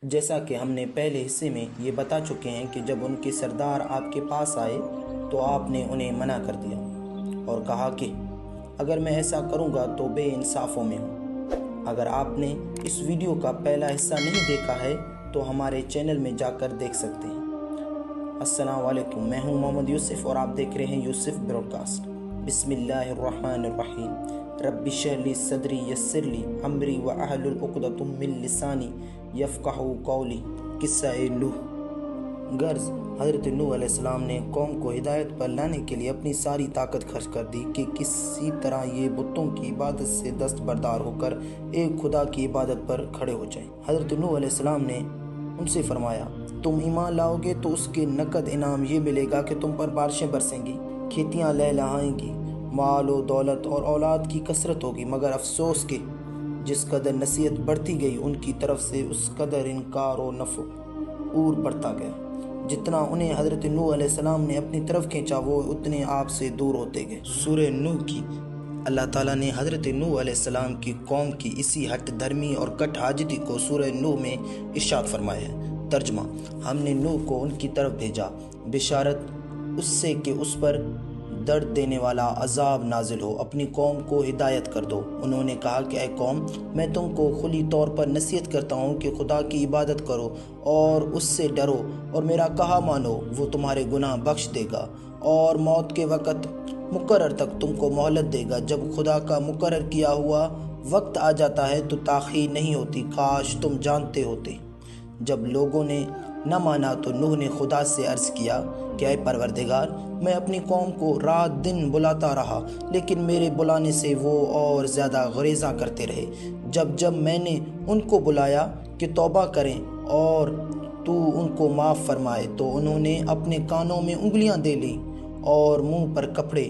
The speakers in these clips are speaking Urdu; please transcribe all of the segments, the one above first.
جیسا کہ ہم نے پہلے حصے میں یہ بتا چکے ہیں کہ جب ان کے سردار آپ کے پاس آئے تو آپ نے انہیں منع کر دیا اور کہا کہ اگر میں ایسا کروں گا تو بے انصافوں میں ہوں۔ اگر آپ نے اس ویڈیو کا پہلا حصہ نہیں دیکھا ہے تو ہمارے چینل میں جا کر دیکھ سکتے ہیں۔ السلام علیکم، میں ہوں محمد یوسف اور آپ دیکھ رہے ہیں یوسف براڈ کاسٹ۔ بسم اللہ الرحمن الرحیم۔ رب اشرح لی صدری یسر لی امری واحلل عقدۃ من لسانی یفقہوا قولی۔ قصہ نوح۔ غرض حضرت نوح علیہ السلام نے قوم کو ہدایت پر لانے کے لیے اپنی ساری طاقت خرچ کر دی کہ کسی طرح یہ بتوں کی عبادت سے دستبردار ہو کر ایک خدا کی عبادت پر کھڑے ہو جائیں۔ حضرت نوح علیہ السلام نے ان سے فرمایا، تم ایمان لاؤ گے تو اس کے نقد انعام یہ ملے گا کہ تم پر بارشیں برسیں گی، کھیتیاں لہلہائیں گی، مال و دولت اور اولاد کی کثرت ہوگی، مگر افسوس کہ جس قدر نصیحت بڑھتی گئی ان کی طرف سے اس قدر انکار و نفور بڑھتا گیا۔ جتنا انہیں حضرت نوح علیہ السلام نے اپنی طرف کھینچا وہ اتنے آپ سے دور ہوتے گئے۔ سورہ نوح کی اللہ تعالیٰ نے حضرت نوح علیہ السلام کی قوم کی اسی ہٹ دھرمی اور کٹ حاجتی کو سورہ نوح میں ارشاد فرمایا ہے۔ ترجمہ: ہم نے نوح کو ان کی طرف بھیجا، بشارت اس سے کہ اس پر درد دینے والا عذاب نازل ہو، اپنی قوم کو ہدایت کر دو۔ انہوں نے کہا کہ اے قوم، میں تم کو کھلی طور پر نصیحت کرتا ہوں کہ خدا کی عبادت کرو اور اس سے ڈرو اور میرا کہا مانو، وہ تمہارے گناہ بخش دے گا اور موت کے وقت مقرر تک تم کو مہلت دے گا۔ جب خدا کا مقرر کیا ہوا وقت آ جاتا ہے تو تاخیر نہیں ہوتی، کاش تم جانتے ہوتے۔ جب لوگوں نے نہ مانا تو نوح نے خدا سے عرض کیا کہ اے پروردگار، میں اپنی قوم کو رات دن بلاتا رہا لیکن میرے بلانے سے وہ اور زیادہ غریزاں کرتے رہے۔ جب میں نے ان کو بلایا کہ توبہ کریں اور تو ان کو معاف فرمائے تو انہوں نے اپنے کانوں میں انگلیاں دے لیں اور منہ پر کپڑے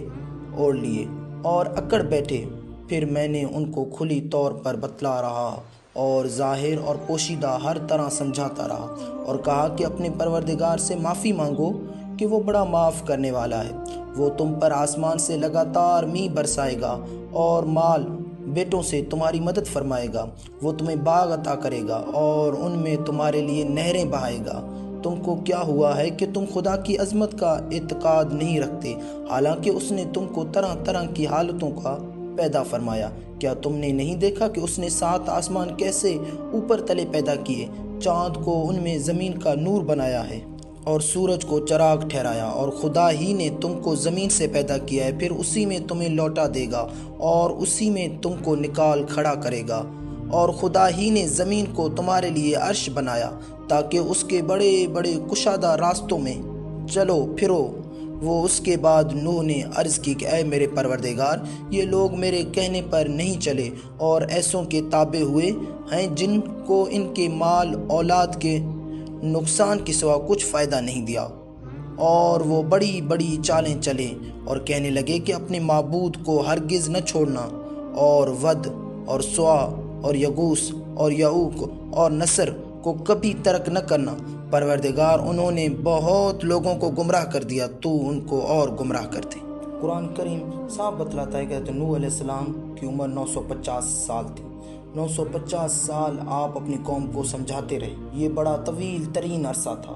اوڑھ لیے اور اکڑ بیٹھے۔ پھر میں نے ان کو کھلی طور پر بتلا رہا اور ظاہر اور پوشیدہ ہر طرح سمجھاتا رہا اور کہا کہ اپنے پروردگار سے معافی مانگو کہ وہ بڑا معاف کرنے والا ہے، وہ تم پر آسمان سے لگاتار می برسائے گا اور مال بیٹوں سے تمہاری مدد فرمائے گا، وہ تمہیں باغ عطا کرے گا اور ان میں تمہارے لیے نہریں بہائے گا۔ تم کو کیا ہوا ہے کہ تم خدا کی عظمت کا اعتقاد نہیں رکھتے، حالانکہ اس نے تم کو طرح طرح کی حالتوں کا پیدا فرمایا؟ کیا تم نے نہیں دیکھا کہ اس نے 7 آسمان کیسے اوپر تلے پیدا کیے، چاند کو ان میں زمین کا نور بنایا ہے اور سورج کو چراغ ٹھہرایا؟ اور خدا ہی نے تم کو زمین سے پیدا کیا ہے، پھر اسی میں تمہیں لوٹا دے گا اور اسی میں تم کو نکال کھڑا کرے گا۔ اور خدا ہی نے زمین کو تمہارے لیے عرش بنایا تاکہ اس کے بڑے بڑے کشادہ راستوں میں چلو پھرو۔ وہ اس کے بعد نوح نے عرض کی کہ اے میرے پروردگار، یہ لوگ میرے کہنے پر نہیں چلے اور ایسوں کے تابع ہوئے ہیں جن کو ان کے مال اولاد کے نقصان کے سوا کچھ فائدہ نہیں دیا، اور وہ بڑی بڑی چالیں چلے اور کہنے لگے کہ اپنے معبود کو ہرگز نہ چھوڑنا، اور ود اور سوا اور یغوث اور یعوق اور نصر کو کبھی ترک نہ کرنا۔ پروردگار، انہوں نے بہت لوگوں کو گمراہ کر دیا، تو ان کو اور گمراہ کر دے۔ قرآن کریم صاف بتلاتا ہے کہ حضرت نوح علیہ السلام کی عمر 950 سال تھی۔ 950 سال آپ اپنی قوم کو سمجھاتے رہے، یہ بڑا طویل ترین عرصہ تھا۔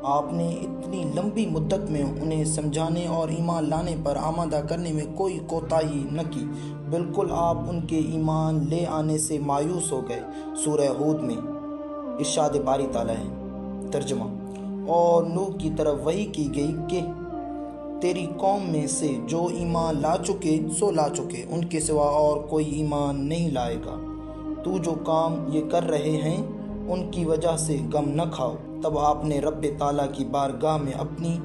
آپ نے اتنی لمبی مدت میں انہیں سمجھانے اور ایمان لانے پر آمادہ کرنے میں کوئی کوتاہی نہ کی، بالکل آپ ان کے ایمان لے آنے سے مایوس ہو گئے۔ سورہ ہود میں ارشاد باری تعالیٰ ہے۔ ترجمہ: اور نوح کی طرف وحی کی گئی کہ تیری قوم میں سے جو ایمان لا چکے سو لا چکے، ان کے سوا اور کوئی ایمان نہیں لائے گا۔ تو جو کام یہ کر رہے ہیں ان کی وجہ سے غم نہ کھاؤ۔ تب آپ نے رب تعالیٰ کی بارگاہ میں اپنی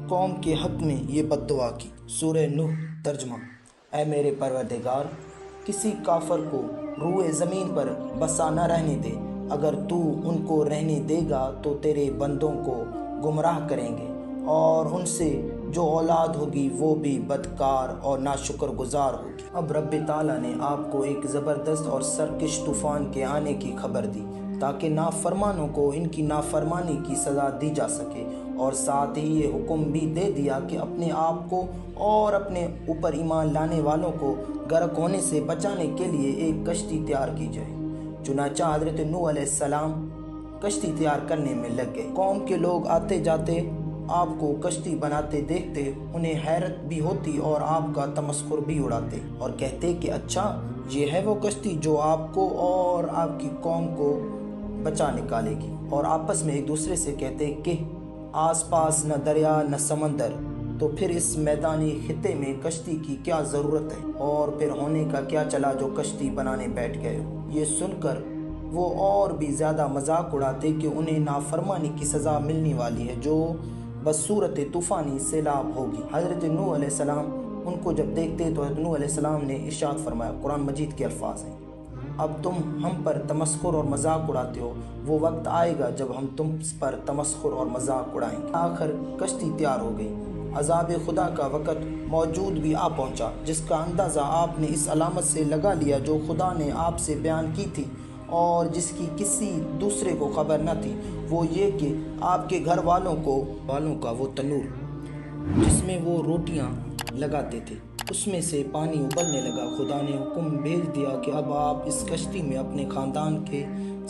قوم کے حق میں یہ بد دعا کی۔ سورہ نوح۔ ترجمہ: اے میرے پروردگار، کسی کافر کو روئے زمین پر بسا نہ رہنے دے، اگر تو ان کو رہنے دے گا تو تیرے بندوں کو گمراہ کریں گے اور ان سے جو اولاد ہوگی وہ بھی بدکار اور ناشکر گزار ہوگی۔ اب رب تعالیٰ نے آپ کو ایک زبردست اور سرکش طوفان کے آنے کی خبر دی تاکہ نافرمانوں کو ان کی نافرمانی کی سزا دی جا سکے، اور ساتھ ہی یہ حکم بھی دے دیا کہ اپنے آپ کو اور اپنے اوپر ایمان لانے والوں کو غرق ہونے سے بچانے کے لیے ایک کشتی تیار کی جائے۔ چنانچہ حضرت نوح علیہ السلام کشتی تیار کرنے میں لگ گئے۔ قوم کے لوگ آتے جاتے آپ کو کشتی بناتے دیکھتے انہیں حیرت بھی ہوتی اور آپ کا تمسخر بھی اڑاتے اور کہتے کہ اچھا یہ ہے وہ کشتی جو آپ کو اور آپ کی قوم کو بچا نکالے گی، اور آپس میں ایک دوسرے سے کہتے کہ آس پاس نہ دریا نہ سمندر، تو پھر اس میدانی خطے میں کشتی کی کیا ضرورت ہے، اور پھر ہونے کا کیا چلا جو کشتی بنانے بیٹھ گئے ہو۔ یہ سن کر وہ اور بھی زیادہ مذاق اڑاتے کہ انہیں نافرمانی کی سزا ملنے والی ہے جو بصورت طوفانی سیلاب ہوگی۔ حضرت نوح علیہ السلام ان کو جب دیکھتے تو حضرت نوح علیہ السلام نے ارشاد فرمایا، قرآن مجید کے الفاظ ہیں، اب تم ہم پر تمسخر اور مذاق اڑاتے ہو، وہ وقت آئے گا جب ہم تم پر تمسخر اور مذاق اڑائیں گے۔ آخر کشتی تیار ہو گئی، عذاب خدا کا وقت موجود بھی آ پہنچا، جس کا اندازہ آپ نے اس علامت سے لگا لیا جو خدا نے آپ سے بیان کی تھی اور جس کی کسی دوسرے کو خبر نہ تھی، وہ یہ کہ آپ کے گھر والوں کا وہ تنور جس میں وہ روٹیاں لگاتے تھے اس میں سے پانی ابلنے لگا۔ خدا نے حکم بھیج دیا کہ اب آپ اس کشتی میں اپنے خاندان کے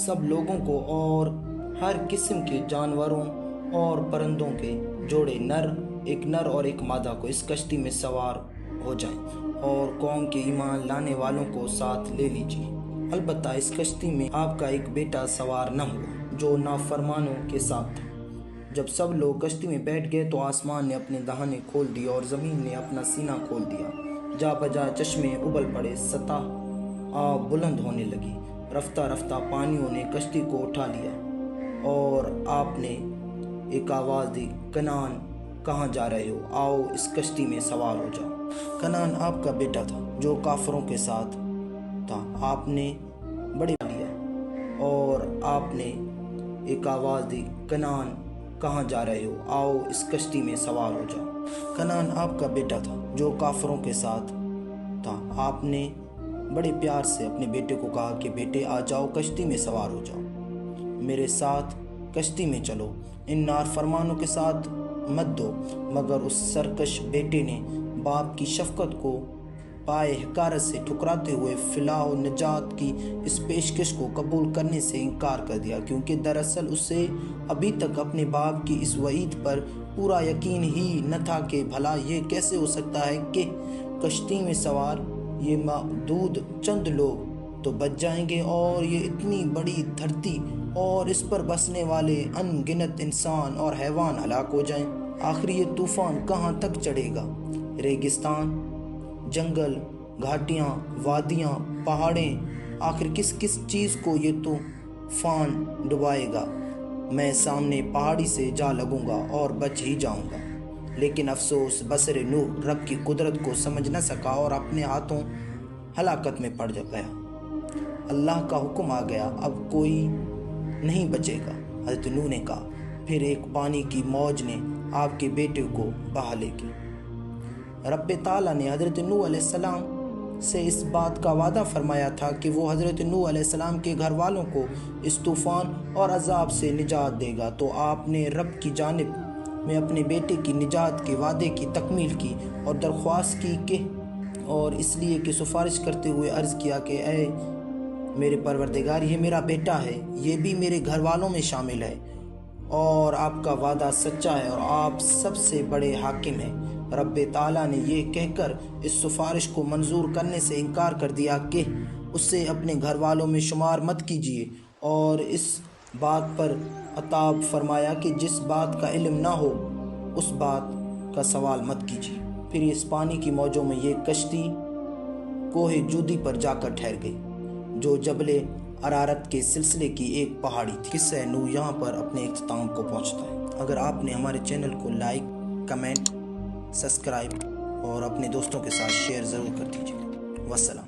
سب لوگوں کو اور ہر قسم کے جانوروں اور پرندوں کے جوڑے، ایک نر اور ایک مادہ کو اس کشتی میں سوار ہو جائیں اور قوم کے ایمان لانے والوں کو ساتھ لے لیجیے۔ البتہ اس کشتی میں آپ کا ایک بیٹا سوار نہ ہوا جو نافرمانوں کے ساتھ تھا۔ جب سب لوگ کشتی میں بیٹھ گئے تو آسمان نے اپنے دہانے کھول دیے اور زمین نے اپنا سینہ کھول دیا، جا بجا چشمے ابل پڑے، سطح آب بلند ہونے لگی، رفتہ رفتہ پانیوں نے کشتی کو اٹھا لیا، اور آپ نے ایک آواز دی، کنعان کہاں جا رہے ہو؟ آؤ اس کشتی میں سوار ہو جاؤ۔ کنعان آپ کا بیٹا تھا جو کافروں کے ساتھ تھا، آپ نے بڑے لیا، اور آپ نے ایک آواز دی، کنعان کہاں جا رہے ہو؟ آؤ اس کشتی میں سوار ہو جاؤ۔ کنعان آپ کا بیٹا تھا جو کافروں کے ساتھ تھا، آپ نے بڑے پیار سے اپنے بیٹے کو کہا کہ بیٹے آ جاؤ، کشتی میں سوار ہو جاؤ، میرے ساتھ کشتی میں چلو، ان نافرمانوں کے ساتھ مت دو۔ مگر اس سرکش بیٹے نے باپ کی شفقت کو پائے حقارت سے ٹھکراتے ہوئے فلاح و نجات کی اس پیشکش کو قبول کرنے سے انکار کر دیا، کیونکہ دراصل اسے ابھی تک اپنے باپ کی اس وعید پر پورا یقین ہی نہ تھا کہ بھلا یہ کیسے ہو سکتا ہے کہ کشتی میں سوار یہ معدود چند لوگ تو بچ جائیں گے اور یہ اتنی بڑی دھرتی اور اس پر بسنے والے ان گنت انسان اور حیوان ہلاک ہو جائیں۔ آخر یہ طوفان کہاں تک چڑھے گا؟ ریگستان، جنگل، گھاٹیاں، وادیاں، پہاڑیں، آخر کس چیز کو یہ طوفان ڈبائے گا؟ میں سامنے پہاڑی سے جا لگوں گا اور بچ ہی جاؤں گا۔ لیکن افسوس، بصر نوح رب کی قدرت کو سمجھ نہ سکا اور اپنے ہاتھوں ہلاکت میں پڑ گیا۔ اللہ کا حکم آ گیا، اب کوئی نہیں بچے گا۔ حضرت نوح نے کہا، پھر ایک پانی کی موج نے آپ کے بیٹے کو بہا لے گی۔ رب تعالیٰ نے حضرت نوح علیہ السلام سے اس بات کا وعدہ فرمایا تھا کہ وہ حضرت نوح علیہ السلام کے گھر والوں کو اس طوفان اور عذاب سے نجات دے گا، تو آپ نے رب کی جانب میں اپنے بیٹے کی نجات کے وعدے کی تکمیل کی اور درخواست کی کہ اور اس لیے کہ سفارش کرتے ہوئے عرض کیا کہ اے میرے پروردگار، یہ میرا بیٹا ہے، یہ بھی میرے گھر والوں میں شامل ہے، اور آپ کا وعدہ سچا ہے اور آپ سب سے بڑے حاکم ہیں۔ رب تعالیٰ نے یہ کہہ کر اس سفارش کو منظور کرنے سے انکار کر دیا کہ اسے اپنے گھر والوں میں شمار مت کیجیے، اور اس بات پر عتاب فرمایا کہ جس بات کا علم نہ ہو اس بات کا سوال مت کیجیے۔ پھر اس پانی کی موجوں میں یہ کشتی کوہ جودی پر جا کر ٹھہر گئی، جو جبل ارارات کے سلسلے کی ایک پہاڑی تھی۔ قصہ نوح یہاں پر اپنے اختتام کو پہنچتا ہے۔ اگر آپ نے ہمارے چینل کو لائک، کمنٹ، سبسکرائب اور اپنے دوستوں کے ساتھ شیئر ضرور کر دیجیے۔ والسلام۔